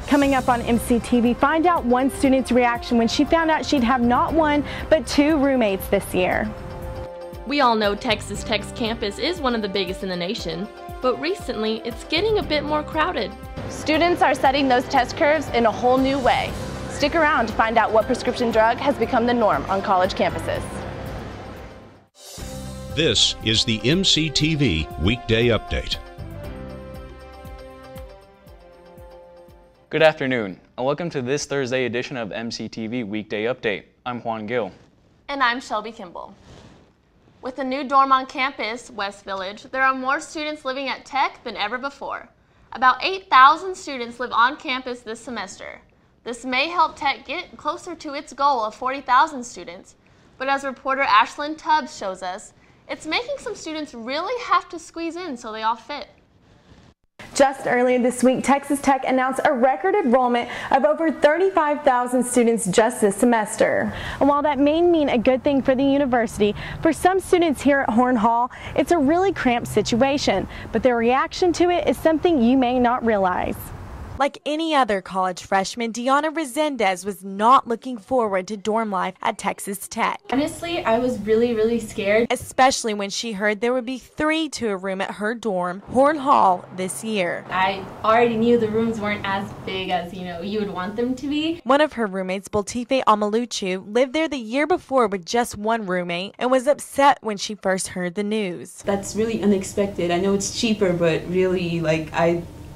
Coming up on MCTV, find out one student's reaction when she found out she'd have not one, but 2 roommates this year. We all know Texas Tech's campus is one of the biggest in the nation, but recently it's getting a bit more crowded. Students are setting those test curves in a whole new way. Stick around to find out what prescription drug has become the norm on college campuses. This is the MCTV Weekday Update. Good afternoon, and welcome to this Thursday edition of MCTV Weekday Update. I'm Juan Gil. And I'm Shelby Kimball. With a new dorm on campus, West Village, there are more students living at Tech than ever before. About 8,000 students live on campus this semester. This may help Tech get closer to its goal of 40,000 students, but as reporter Ashlyn Tubbs shows us, it's making some students really have to squeeze in so they all fit. Just earlier this week, Texas Tech announced a record enrollment of over 35,000 students just this semester. And while that may mean a good thing for the university, for some students here at Horn Hall, it's a really cramped situation, but their reaction to it is something you may not realize. Like any other college freshman, Deanna Resendez was not looking forward to dorm life at Texas Tech. Honestly, I was really scared. Especially when she heard there would be 3 to a room at her dorm, Horn Hall, this year. I already knew the rooms weren't as big as, you would want them to be. One of her roommates, Boltife Amaluchu, lived there the year before with just 1 roommate and was upset when she first heard the news. That's really unexpected. I know it's cheaper, but really,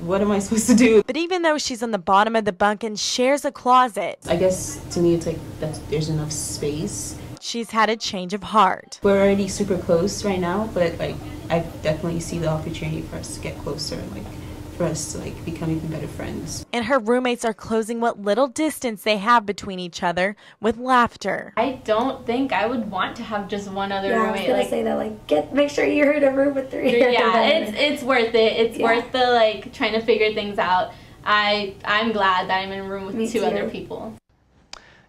what am I supposed to do? But even though she's on the bottom of the bunk and shares a closet, I guess to me it's like that there's enough space. She's had a change of heart. We're already super close right now, but I definitely see the opportunity for us to get closer and for us to become even better friends. And her roommates are closing what little distance they have between each other with laughter. I don't think I would want to have just one other roommate. I was gonna say that, make sure you're in a room with 3. Yeah, it's worth it. It's worth the trying to figure things out. I'm glad that I'm in a room with 2 other people.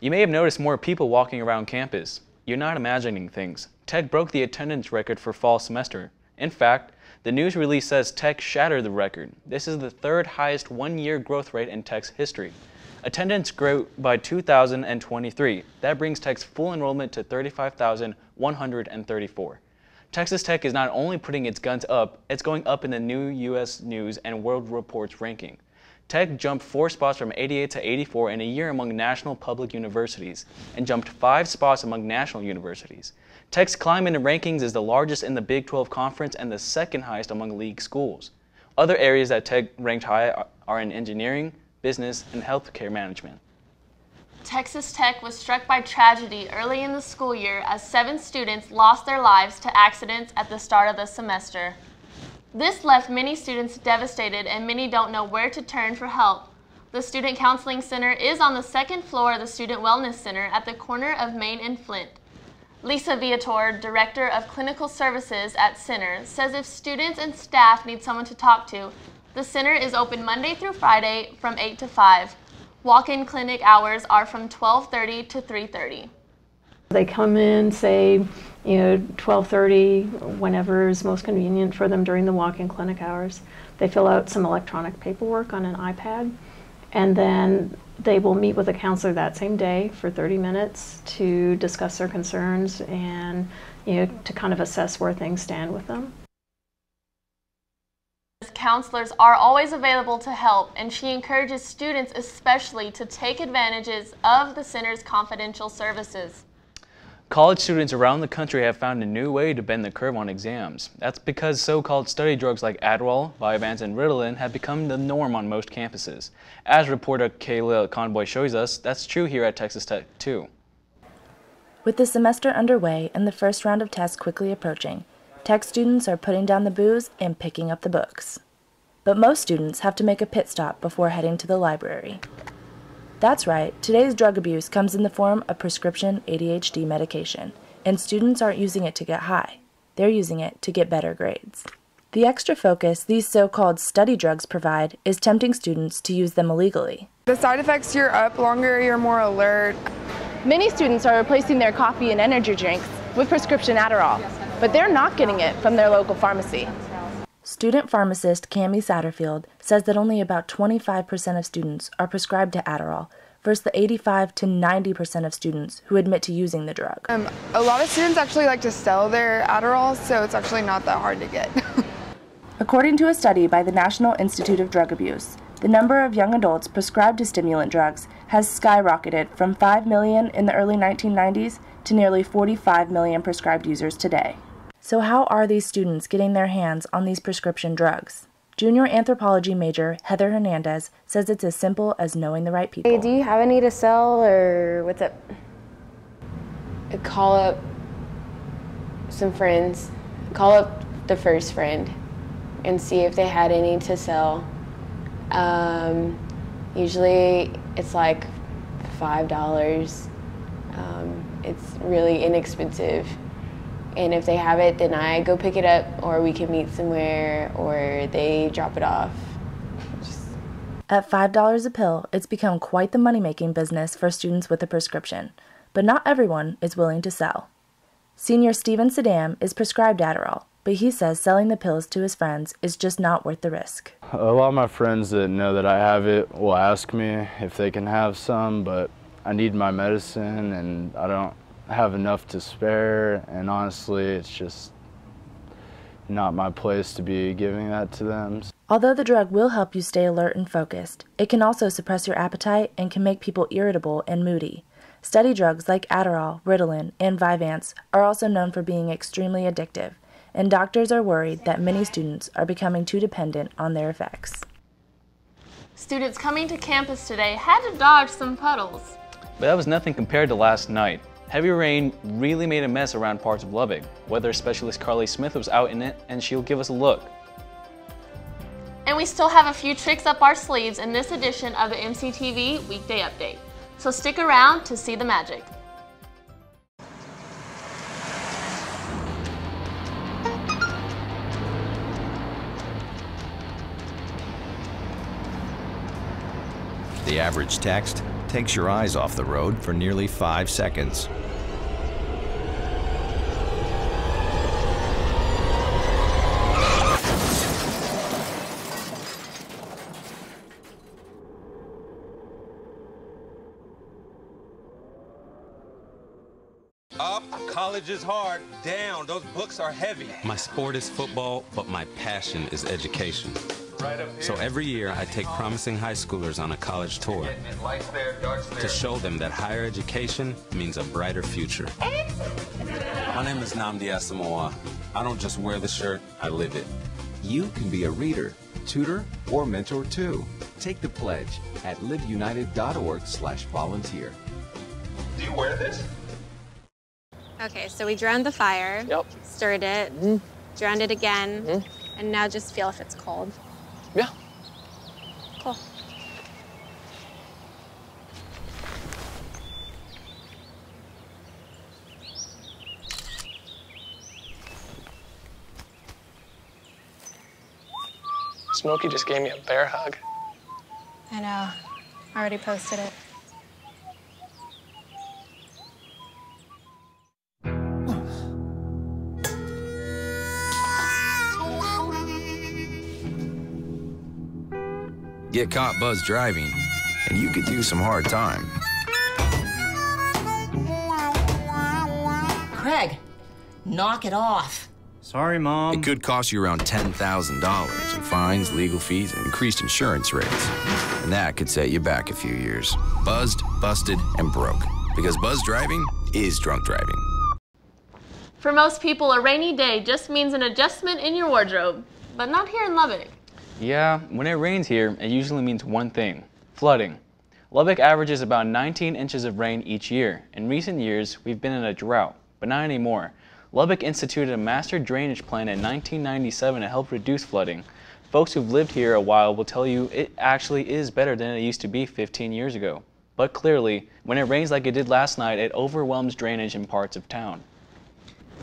You may have noticed more people walking around campus. You're not imagining things. Tech broke the attendance record for fall semester. In fact, the news release says Tech shattered the record. This is the 3rd highest one-year growth rate in Tech's history. Attendance grew by 2,023. That brings Tech's full enrollment to 35,134. Texas Tech is not only putting its guns up, it's going up in the new U.S. News and World Report's ranking. Tech jumped 4 spots from 88 to 84 in a year among national public universities and jumped 5 spots among national universities. Tech's climb in the rankings is the largest in the Big 12 Conference and the 2nd highest among league schools. Other areas that Tech ranked high are in engineering, business, and healthcare management. Texas Tech was struck by tragedy early in the school year as 7 students lost their lives to accidents at the start of the semester. This left many students devastated and many don't know where to turn for help. The Student Counseling Center is on the 2nd floor of the Student Wellness Center at the corner of Main and Flint. Lisa Viator, Director of Clinical Services at Center, says if students and staff need someone to talk to, the center is open Monday through Friday from 8 to 5. Walk-in clinic hours are from 12:30 to 3:30. They come in, say, 12:30, whenever is most convenient for them during the walk-in clinic hours. They fill out some electronic paperwork on an iPad, and then they will meet with a counselor that same day for 30 minutes to discuss their concerns and to kind of assess where things stand with them. Counselors are always available to help, and she encourages students especially to take advantages of the center's confidential services. College students around the country have found a new way to bend the curve on exams. That's because so-called study drugs like Adderall, Vyvanse, and Ritalin have become the norm on most campuses. As reporter Kayla Conboy shows us, that's true here at Texas Tech too. With the semester underway and the first round of tests quickly approaching, Tech students are putting down the booze and picking up the books. But most students have to make a pit stop before heading to the library. That's right, today's drug abuse comes in the form of prescription ADHD medication, and students aren't using it to get high. They're using it to get better grades. The extra focus these so-called study drugs provide is tempting students to use them illegally. The side effects, you're up longer, you're more alert. Many students are replacing their coffee and energy drinks with prescription Adderall, but they're not getting it from their local pharmacy. Student pharmacist Cami Satterfield says that only about 25% of students are prescribed to Adderall, versus the 85 to 90% of students who admit to using the drug. A lot of students actually like to sell their Adderall, so it's actually not that hard to get. According to a study by the National Institute of Drug Abuse, the number of young adults prescribed to stimulant drugs has skyrocketed from 5 million in the early 1990s to nearly 45 million prescribed users today. So how are these students getting their hands on these prescription drugs? Junior anthropology major Heather Hernandez says it's as simple as knowing the right people. Hey, do you have any to sell, or what's up? Call up some friends, call up the first friend and see if they had any to sell. Usually it's like $5. It's really inexpensive. And if they have it, then I go pick it up, or we can meet somewhere, or they drop it off. At $5 a pill, it's become quite the money-making business for students with a prescription. But not everyone is willing to sell. Senior Steven Saddam is prescribed Adderall, but he says selling the pills to his friends is just not worth the risk. A lot of my friends that know that I have it will ask me if they can have some, but I need my medicine and I don't have enough to spare, and honestly it's just not my place to be giving that to them. Although the drug will help you stay alert and focused, it can also suppress your appetite and can make people irritable and moody. Study drugs like Adderall, Ritalin, and Vyvanse are also known for being extremely addictive, and doctors are worried that many students are becoming too dependent on their effects. Students coming to campus today had to dodge some puddles. But that was nothing compared to last night. Heavy rain really made a mess around parts of Lubbock. Weather specialist Carly Smith was out in it, and she'll give us a look. And we still have a few tricks up our sleeves in this edition of the MCTV Weekday Update. So stick around to see the magic. The average text takes your eyes off the road for nearly 5 seconds. Up, college is hard. Down, those books are heavy. My sport is football, but my passion is education. So every year I take promising high schoolers on a college tour to show them that higher education means a brighter future. My name is Nnamdi Asamoah. I don't just wear the shirt, I live it. You can be a reader, tutor, or mentor too. Take the pledge at liveunited.org/volunteer. Do you wear this? Okay, so we drowned the fire, stirred it, drowned it again, and now just feel if it's cold. Yeah. Cool. Smokey just gave me a bear hug. I know. I already posted it. Get caught buzzed driving, and you could do some hard time. Craig, knock it off. Sorry, Mom. It could cost you around $10,000 in fines, legal fees, and increased insurance rates. And that could set you back a few years. Buzzed, busted, and broke. Because buzzed driving is drunk driving. For most people, a rainy day just means an adjustment in your wardrobe, but not here in Lubbock. Yeah, when it rains here, it usually means one thing: flooding. Lubbock averages about 19 inches of rain each year. In recent years, we've been in a drought, but not anymore. Lubbock instituted a master drainage plan in 1997 to help reduce flooding. Folks who've lived here a while will tell you it actually is better than it used to be 15 years ago. But clearly, when it rains like it did last night, it overwhelms drainage in parts of town.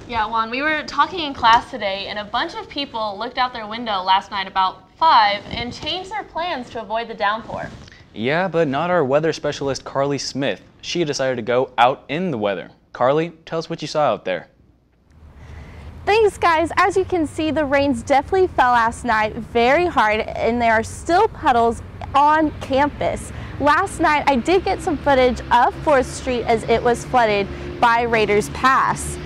Yeah, Juan, we were talking in class today, and a bunch of people looked out their window last night about 5 and changed their plans to avoid the downpour. Yeah, but not our weather specialist Carly Smith. She decided to go out in the weather. Carly, tell us what you saw out there. Thanks, guys. As you can see, the rains definitely fell last night very hard, and there are still puddles on campus. Last night, I did get some footage of 4th Street as it was flooded by Raiders Pass.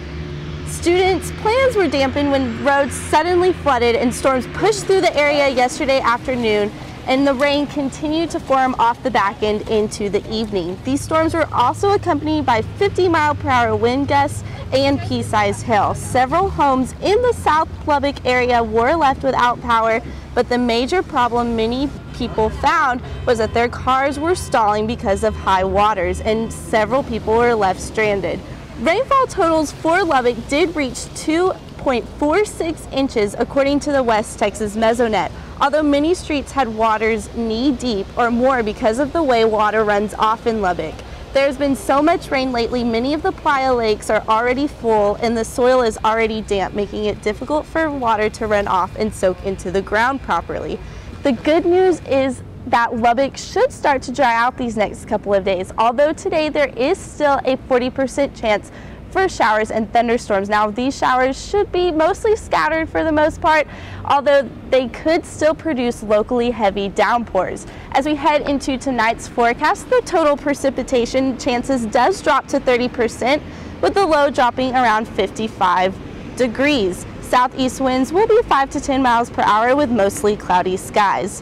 Students' plans were dampened when roads suddenly flooded and storms pushed through the area yesterday afternoon, and the rain continued to form off the back end into the evening. These storms were also accompanied by 50-mile-per-hour wind gusts and pea-sized hail. Several homes in the South Lubbock area were left without power, but the major problem many people found was that their cars were stalling because of high waters, and several people were left stranded. Rainfall totals for Lubbock did reach 2.46 inches according to the West Texas Mesonet, although many streets had waters knee-deep or more because of the way water runs off in Lubbock. There's been so much rain lately, many of the playa lakes are already full and the soil is already damp, making it difficult for water to run off and soak into the ground properly. The good news is that Lubbock should start to dry out these next couple of days, although today there is still a 40% chance for showers and thunderstorms. Now, these showers should be mostly scattered for the most part, although they could still produce locally heavy downpours. As we head into tonight's forecast, the total precipitation chances does drop to 30%, with the low dropping around 55 degrees. Southeast winds will be 5 to 10 miles per hour with mostly cloudy skies.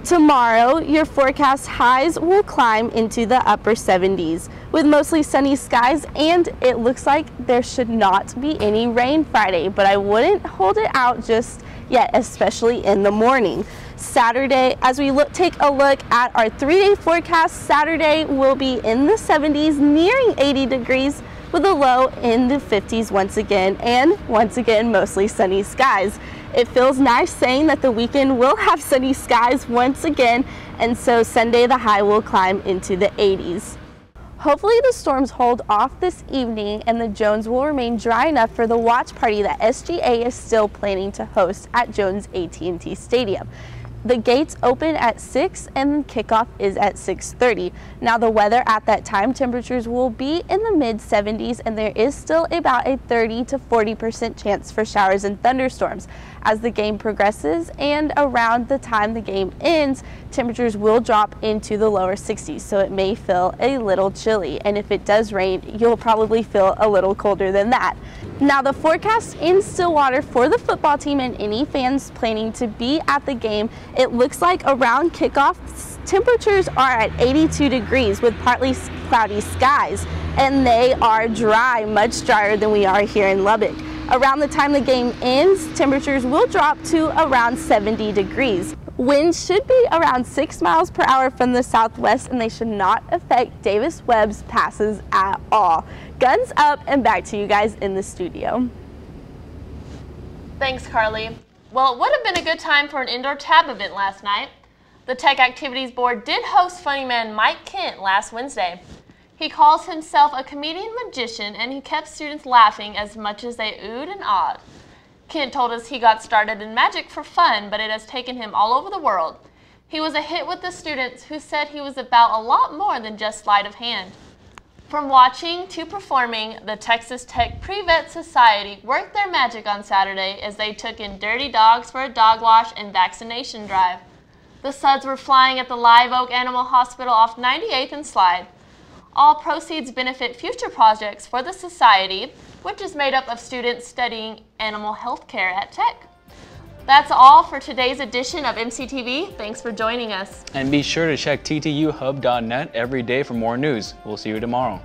Tomorrow, your forecast highs will climb into the upper 70s with mostly sunny skies, and it looks like there should not be any rain Friday, but I wouldn't hold it out just yet, especially in the morning. Saturday, as we take a look at our 3-day forecast, Saturday will be in the 70s, nearing 80 degrees with a low in the 50s once again, and once again, mostly sunny skies. It feels nice saying that the weekend will have sunny skies once again, and so Sunday the high will climb into the 80s. Hopefully the storms hold off this evening and the Jones will remain dry enough for the watch party that SGA is still planning to host at Jones AT&T Stadium. The gates open at 6 and kickoff is at 6:30. Now the weather at that time, temperatures will be in the mid-70s and there is still about a 30 to 40% chance for showers and thunderstorms. As the game progresses and around the time the game ends, temperatures will drop into the lower 60s, so it may feel a little chilly. And if it does rain, you'll probably feel a little colder than that. Now the forecast in Stillwater for the football team and any fans planning to be at the game, it looks like around kickoff, temperatures are at 82 degrees with partly cloudy skies, and they are dry, much drier than we are here in Lubbock. Around the time the game ends, temperatures will drop to around 70 degrees. Winds should be around 6 miles per hour from the southwest, and they should not affect Davis-Webb's passes at all. Guns up, and back to you guys in the studio. Thanks, Carly. Well, it would have been a good time for an indoor tab event last night. The Tech Activities Board did host funny man Mike Kent last Wednesday. He calls himself a comedian magician, and he kept students laughing as much as they oohed and awed. Kent told us he got started in magic for fun, but it has taken him all over the world. He was a hit with the students who said he was about a lot more than just sleight of hand. From watching to performing, the Texas Tech Pre-Vet Society worked their magic on Saturday as they took in dirty dogs for a dog wash and vaccination drive. The suds were flying at the Live Oak Animal Hospital off 98th and Slide. All proceeds benefit future projects for the society, which is made up of students studying animal health care at Tech. That's all for today's edition of MCTV. Thanks for joining us. And be sure to check ttuhub.net every day for more news. We'll see you tomorrow.